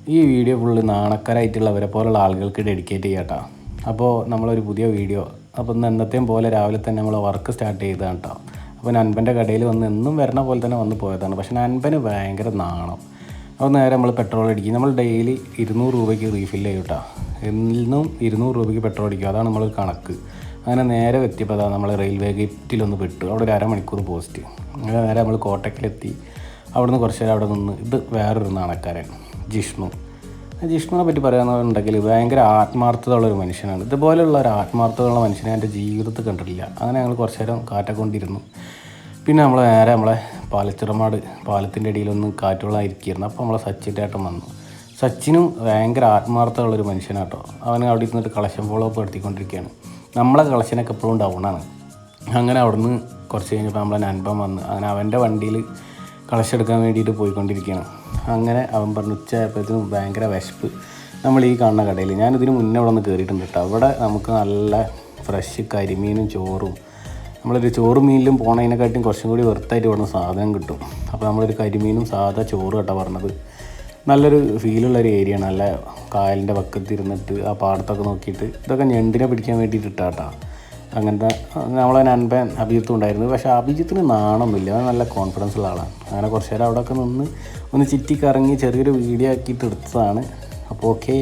ഈ video full നാണക്കാരായിട്ടുള്ളവരെ പോലുള്ള ആളുകൾക്ക് ഡെഡിക്കേറ്റ് ചെയ്യാട്ടോ. അപ്പോൾ നമ്മളൊരു പുതിയ വീഡിയോ അപ്പോൾ ഇന്ന് എന്നത്തെയും പോലെ രാവിലെ തന്നെ നമ്മൾ വർക്ക് സ്റ്റാർട്ട് ചെയ്തതാണ് കേട്ടോ. അപ്പോൾ നൻപൻ്റെ കടയിൽ വന്ന് എന്നും വരണ പോലെ തന്നെ വന്ന് പോയതാണ്. പക്ഷേ നൻപന് ഭയങ്കര നാണം. അപ്പോൾ നേരെ നമ്മൾ പെട്രോൾ അടിക്കും. നമ്മൾ ഡെയിലി 200 രൂപയ്ക്ക് റീഫിൽ ചെയ്യും കേട്ടോ. എന്നും 200 രൂപയ്ക്ക് പെട്രോൾ അടിക്കും. അതാണ് നമ്മൾ കണക്ക്. അങ്ങനെ നേരെ എത്തിയപ്പോൾ അതാ നമ്മൾ റെയിൽവേ ഗേറ്റിലൊന്ന് പെട്ടു. അവിടെ ഒരു അരമണിക്കൂർ പോസ്റ്റ്. അങ്ങനെ നേരെ നമ്മൾ കോട്ടക്കിലെത്തി. അവിടുന്ന് കുറച്ച് നേരം അവിടെ നിന്ന് ഇത് വേറൊരു നാണക്കാരൻ ജിഷ്ണുവിനെ പറ്റി പറയുകയാണെന്നുണ്ടെങ്കിൽ ഭയങ്കര ആത്മാർത്ഥതയുള്ളൊരു മനുഷ്യനാണ്. ഇതുപോലെയുള്ള ഒരു ആത്മാർത്ഥതയുള്ള മനുഷ്യനെ എൻ്റെ ജീവിതത്തിൽ കണ്ടിട്ടില്ല. അങ്ങനെ ഞങ്ങൾ കുറച്ച് നേരം കാറ്റൊക്കെ കൊണ്ടിരുന്നു. പിന്നെ നമ്മൾ നേരെ നമ്മളെ പാലച്ചിറമാട് പാലത്തിൻ്റെ ഇടയിലൊന്ന് കാറ്റുകൊള്ളായിരിക്കുന്നു. അപ്പോൾ നമ്മളെ സച്ചിൻ്റെ വന്നു. സച്ചിനും ഭയങ്കര ആത്മാർത്ഥമുള്ളൊരു മനുഷ്യനാട്ടോ. അവൻ അവിടെ ഇരുന്നിട്ട് കളക്ഷൻ ഫോളോ അപ്പ് നടത്തിക്കൊണ്ടിരിക്കുകയാണ്. നമ്മളെ കളക്ഷനൊക്കെ എപ്പോഴും ഡൗണാണ്. അങ്ങനെ അവിടുന്ന് കുറച്ച് കഴിഞ്ഞപ്പോൾ നമ്മളെ നൻപൻ വന്ന് അങ്ങനെ അവൻ്റെ വണ്ടിയിൽ കളക്ഷൻ എടുക്കാൻ വേണ്ടിയിട്ട് പോയിക്കൊണ്ടിരിക്കുകയാണ്. അങ്ങനെ അവൻ പറഞ്ഞു ഉച്ചയായപ്പോഴത്തേക്കും ഭയങ്കര വിശപ്പ്. നമ്മൾ ഈ കാണുന്ന കടയിൽ ഞാനിതിന് മുന്നേ അവിടെ ഒന്ന് കയറിയിട്ടുണ്ട് കേട്ടോ. അവിടെ നമുക്ക് നല്ല ഫ്രഷ് കരിമീനും ചോറും നമ്മളൊരു ചോറും മീനിലും പോണതിനെക്കാട്ടും കുറച്ചും കൂടി വെറുത്തായിട്ട് ഇവിടുന്ന് സാധനം കിട്ടും. അപ്പോൾ നമ്മളൊരു കരിമീനും സാധാ ചോറും കേട്ടോ പറഞ്ഞത്. നല്ലൊരു ഫീലുള്ളൊരു ഏരിയയാണ്. നല്ല കായലിൻ്റെ പക്കത്തിരുന്നിട്ട് ആ പാടത്തൊക്കെ നോക്കിയിട്ട് ഇതൊക്കെ ഞണ്ടിനെ പിടിക്കാൻ വേണ്ടിയിട്ട് ഇട്ടാട്ടോ. അങ്ങനത്തെ നമ്മളെ നൻപൻ അഭിജിത്തും ഉണ്ടായിരുന്നു. പക്ഷേ അഭിജിത്തിന് നാണമൊന്നുമില്ല. അവൻ നല്ല കോൺഫിഡൻസ് ഉള്ള ആളാണ്. അങ്ങനെ കുറച്ച് നേരം അവിടെയൊക്കെ നിന്ന് ഒന്ന് ചുറ്റിക്കറങ്ങി ചെറിയൊരു വീഡിയോ ആക്കിയിട്ട് എടുത്തതാണ്. അപ്പോൾ ഓക്കേ.